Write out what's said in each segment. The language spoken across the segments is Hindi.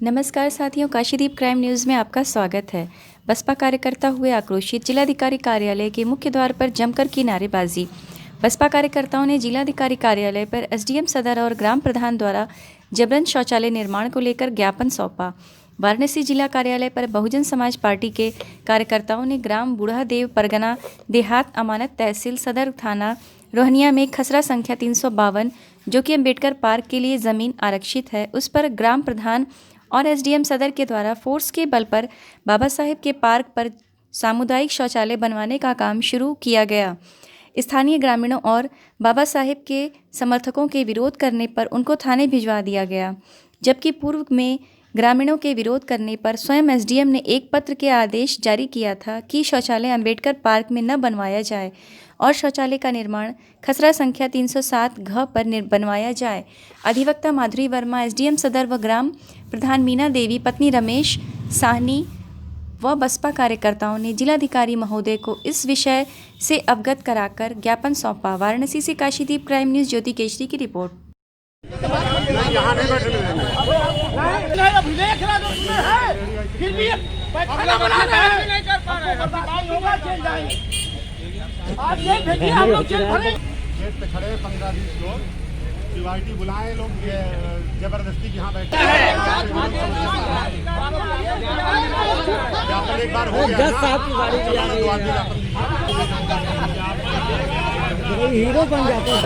नमस्कार साथियों, काशीदीप क्राइम न्यूज़ में आपका स्वागत है। बसपा कार्यकर्ता हुए आक्रोशित, जिलाधिकारी कार्यालय के मुख्य द्वार पर जमकर की नारेबाजी। बसपा कार्यकर्ताओं ने जिलाधिकारी कार्यालय पर एसडीएम सदर और ग्राम प्रधान द्वारा जबरन शौचालय निर्माण को लेकर ज्ञापन सौंपा। वाराणसी जिला कार्यालय पर बहुजन समाज पार्टी के कार्यकर्ताओं ने ग्राम बूढ़ादेव, परगना देहात, अमानत तहसील, सदर थाना रोहनिया में खसरा संख्या 352 जो कि अम्बेडकर पार्क के लिए ज़मीन आरक्षित है, उस पर ग्राम प्रधान और एसडीएम सदर के द्वारा फोर्स के बल पर बाबा साहेब के पार्क पर सामुदायिक शौचालय बनवाने का काम शुरू किया गया। स्थानीय ग्रामीणों और बाबा साहेब के समर्थकों के विरोध करने पर उनको थाने भिजवा दिया गया, जबकि पूर्व में ग्रामीणों के विरोध करने पर स्वयं एसडीएम ने एक पत्र के आदेश जारी किया था कि शौचालय अम्बेडकर पार्क में न बनवाया जाए और शौचालय का निर्माण खसरा संख्या 307 घ पर बनवाया जाए। अधिवक्ता माधुरी वर्मा, एसडीएम सदर व ग्राम प्रधान मीना देवी, पत्नी रमेश साहनी व बसपा कार्यकर्ताओं ने जिलाधिकारी महोदय को इस विषय से अवगत कराकर ज्ञापन सौंपा। वाराणसी से काशीदीप क्राइम न्यूज़ ज्योति केशरी की रिपोर्ट। गेट पे खड़े 15-20 लोग, सीआईटी बुलाए लोग, ये जबरदस्ती यहाँ बैठे एक बार हो गया हीरो बन जाते हैं।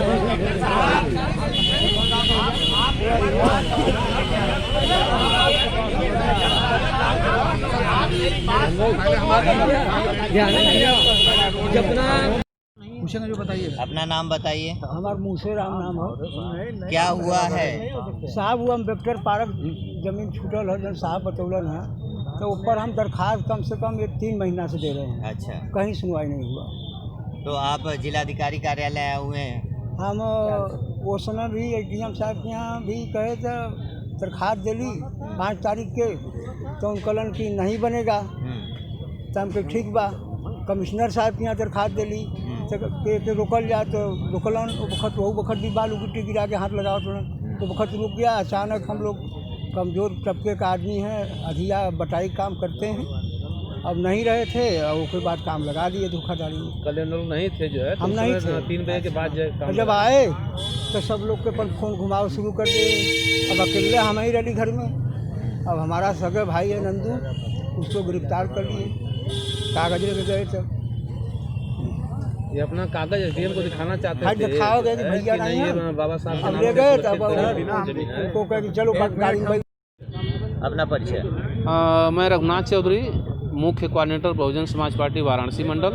पूछेंगे जो बताइए। अपना नाम बताइए। हमारा मूसे राम नाम है। क्या हुआ है साहब? वो अम्बेडकर पार्क जमीन छूटल है, साहब बतौलन है, तो ऊपर हम दरखास्त कम से कम 3 महीना से दे रहे हैं। अच्छा, कहीं सुनवाई नहीं हुआ। तो आप जिलाधिकारी कार्यालय आए हुए हैं? हम वो समय भी एसडीएम साहब के यहाँ भी कहे थे, दरखास्त दिली 5 तारीख के, तो उनकलन की नहीं बनेगा, तो हम कहे ठीक बा। कमिश्नर साहब के यहाँ दरखास्त दिली तो रोकल जाए, तो रोकलन वो वक्त भी बालू गिट्टी गिरा के हाथ लगाओ तो वक्त रुक गया। अचानक हम लोग कमज़ोर तबके का आदमी हैं, अधिया बटाई काम करते हैं, अब नहीं रहे थे और उसके बाद काम लगा दिए धोखाधड़ी में। कल नहीं थे जो है, हम नहीं थे। 3 बजे के बाद जब आए तो सब लोग के पर फोन घुमाओ शुरू कर दिए। अब अकेले हम ही रही घर में। अब हमारा सगे भाई है नंदू, उसको गिरफ्तार कर लिए, कागज लेके गए थे। ये अपना कागज एसडीएम को दिखाना चाहते थे, दिखाओगे कि भैया नहीं है, बाबा साहब हम ले गए तब उनको कह कि चलो गाड़ी में। अपना परिचय। मैं रघुनाथ चौधरी, मुख्य कोऑर्डिनेटर बहुजन समाज पार्टी वाराणसी मंडल।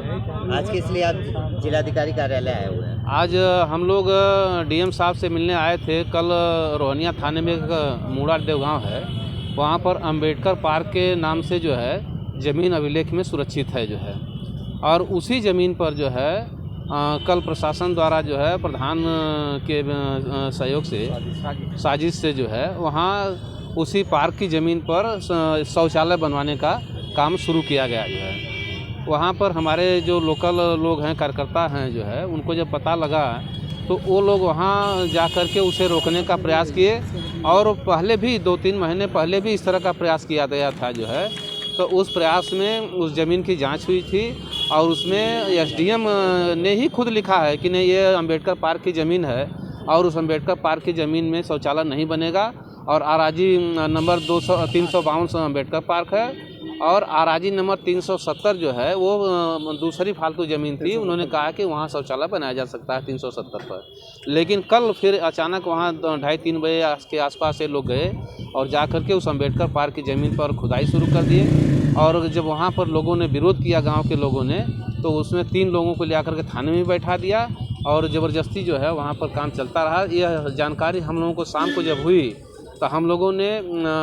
आज किस लिए आप जिलाधिकारी कार्यालय आए हुए हैं? आज हम लोग डीएम साहब से मिलने आए थे। कल रोहनिया थाने में एक मूड़ा देवगांव है, वहाँ पर अम्बेडकर पार्क के नाम से जो है ज़मीन अभिलेख में सुरक्षित है जो है, और उसी ज़मीन पर जो है कल प्रशासन द्वारा जो है प्रधान के सहयोग से, साजिश से जो है वहाँ उसी पार्क की ज़मीन पर शौचालय बनवाने का काम शुरू किया गया जो है। वहाँ पर हमारे जो लोकल लोग हैं, कार्यकर्ता हैं जो है, उनको जब पता लगा तो वो लोग वहाँ जा कर के उसे रोकने का प्रयास किए, और पहले भी 2-3 महीने पहले भी इस तरह का प्रयास किया गया था जो है। तो उस प्रयास में उस ज़मीन की जांच हुई थी, और उसमें एसडीएम ने ही खुद लिखा है कि नहीं, ये अम्बेडकर पार्क की ज़मीन है और उस अम्बेडकर पार्क की ज़मीन में शौचालय नहीं बनेगा। और आराजी नंबर 352 अम्बेडकर पार्क है, और आराजी नंबर 370 जो है वो दूसरी फालतू ज़मीन थी। उन्होंने कहा कि वहाँ शौचालय बनाया जा सकता है 370 पर। लेकिन कल फिर अचानक वहाँ 2:30-3 बजे के आसपास से लोग गए और जा कर के उस अम्बेडकर पार्क की ज़मीन पर खुदाई शुरू कर दिए। और जब वहाँ पर लोगों ने विरोध किया, गांव के लोगों ने, तो उसमें 3 लोगों को ले आकर के थाने में बैठा दिया और ज़बरदस्ती जो है वहाँ पर काम चलता रहा। यह जानकारी हम लोगों को शाम को जब हुई तो हम लोगों ने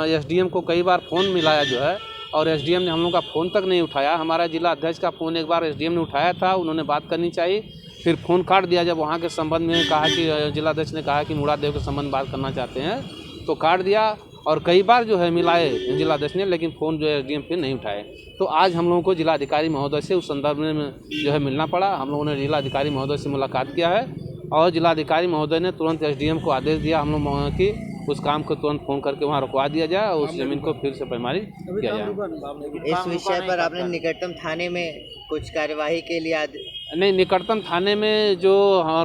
एसडीएम को कई बार फ़ोन मिलाया जो है, और एसडीएम ने हम लोग का फ़ोन तक नहीं उठाया। हमारा जिला अध्यक्ष का फ़ोन एक बार एसडीएम ने उठाया था, उन्होंने बात करनी चाहिए, फिर फ़ोन काट दिया। जब वहाँ के संबंध में कहा कि जिला अध्यक्ष ने कहा कि मूड़ादेव के संबंध में बात करना चाहते हैं, तो काट दिया। और कई बार जो है मिलाए जिलाध्यक्ष ने, लेकिन फ़ोन जो है एसडीएम फिर नहीं उठाए। तो आज हम लोगों को जिलाधिकारी महोदय से उस संदर्भ में जो है मिलना पड़ा। हम लोगों ने जिलाधिकारी महोदय से मुलाकात किया है, और जिलाधिकारी महोदय ने तुरंत एसडीएम को आदेश दिया हम लोग कि उस काम को तुरंत फ़ोन करके वहाँ रुकवा दिया जाए और उस ज़मीन को फिर से पैमारी किया जाए। इस विषय पर आपने निकटतम थाने में कुछ कार्यवाही के लिए नहीं, निकटतम थाने में जो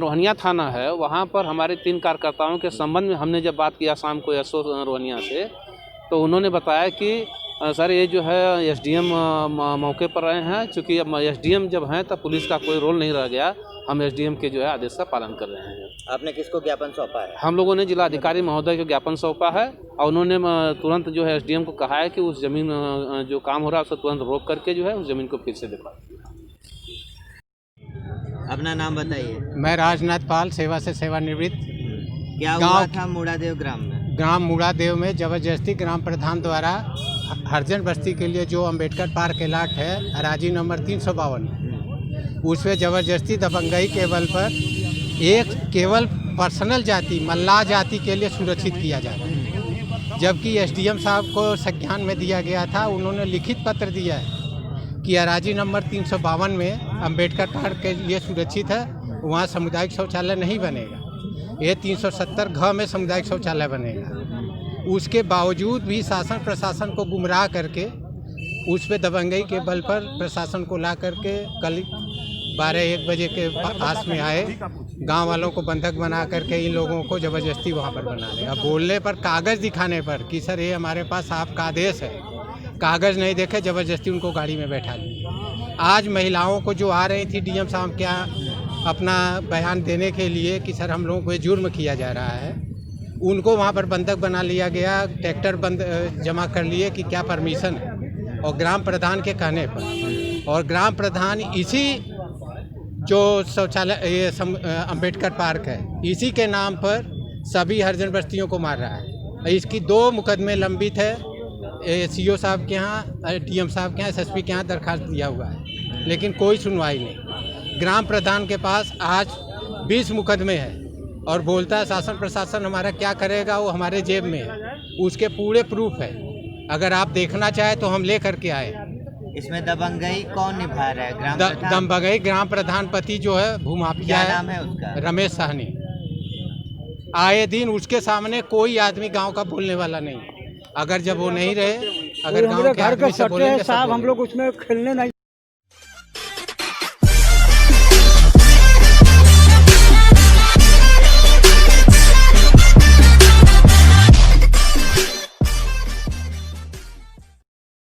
रोहनिया थाना है वहाँ पर हमारे 3 कार्यकर्ताओं के संबंध में हमने जब बात किया शाम को एसओ रोहनिया से, तो उन्होंने बताया कि सर ये जो है एसडीएम मौके पर रहे हैं, चूँकि अब एसडीएम जब हैं तब पुलिस का कोई रोल नहीं रह गया, हम एसडीएम के जो है आदेश का पालन कर रहे हैं। आपने किसको ज्ञापन सौंपा है? हम लोगों ने जिलाधिकारी महोदय को ज्ञापन सौंपा है और उन्होंने तुरंत जो है एसडीएम को कहा है कि उस ज़मीन जो काम हो रहा है उसको तुरंत रोक करके जो है उस ज़मीन को फिर से दिखा। अपना नाम बताइए। मैं राजनाथ पाल, सेवा से सेवानिवृत्त। क्या हुआ था मुड़ादेव ग्राम में? ग्राम मुड़ादेव में ज़बरदस्ती ग्राम प्रधान द्वारा हरजन बस्ती के लिए जो अंबेडकर पार्क एलाट है अराजी नंबर 352, उसमें ज़बरदस्ती दबंगई के बल पर एक केवल पर्सनल जाति मल्लाह जाति के लिए सुरक्षित किया जा रहा है, जबकि एसडीएम साहब को संज्ञान में दिया गया था। उन्होंने लिखित पत्र दिया है कि अराजी नंबर 352 में अंबेडकर पार्क के लिए सुरक्षित है, वहाँ सामुदायिक शौचालय नहीं बनेगा। ये 370 घ में सामुदायिक शौचालय बनेगा। उसके बावजूद भी शासन प्रशासन को गुमराह करके उस पर दबंगई के बल पर प्रशासन को ला करके कल 12-1 बजे के आस में आए, गांव वालों को बंधक बना करके इन लोगों को ज़बरदस्ती वहां पर बना लिया। बोलने पर, कागज़ दिखाने पर कि सर ये हमारे पास आपका आदेश है, कागज़ नहीं देखे ज़बरदस्ती उनको गाड़ी में बैठा लिया। आज महिलाओं को जो आ रही थी डीएम साहब क्या अपना बयान देने के लिए कि सर हम लोगों को ये जुर्म किया जा रहा है, उनको वहाँ पर बंधक बना लिया गया। ट्रैक्टर बंद जमा कर लिए कि क्या परमिशन है, और ग्राम प्रधान के कहने पर, और ग्राम प्रधान इसी जो शौचालय ये अंबेडकर पार्क है इसी के नाम पर सभी हरिजन बस्तियों को मार रहा है। इसकी 2 मुकदमे लंबित है, सीओ साहब के यहाँ, डीएम साहब के यहाँ, एसएसपी के यहाँ दरखास्त दिया हुआ है, लेकिन कोई सुनवाई नहीं। ग्राम प्रधान के पास आज 20 मुकदमे हैं और बोलता है शासन प्रशासन हमारा क्या करेगा, वो हमारे जेब में है। उसके पूरे प्रूफ है, अगर आप देखना चाहे तो हम ले करके आए। इसमें दबंगई कौन निभा रहा है? ग्राम प्रधान? दबंगई ग्राम प्रधान पति जो है भूमाफिया है, नाम है उसका? रमेश साहनी। आए दिन उसके सामने कोई आदमी गांव का बोलने वाला नहीं। अगर जब वो नहीं रहे, अगर गांव के आदमी से बोलेंगे साहब हम लोग उसमें खेलने नहीं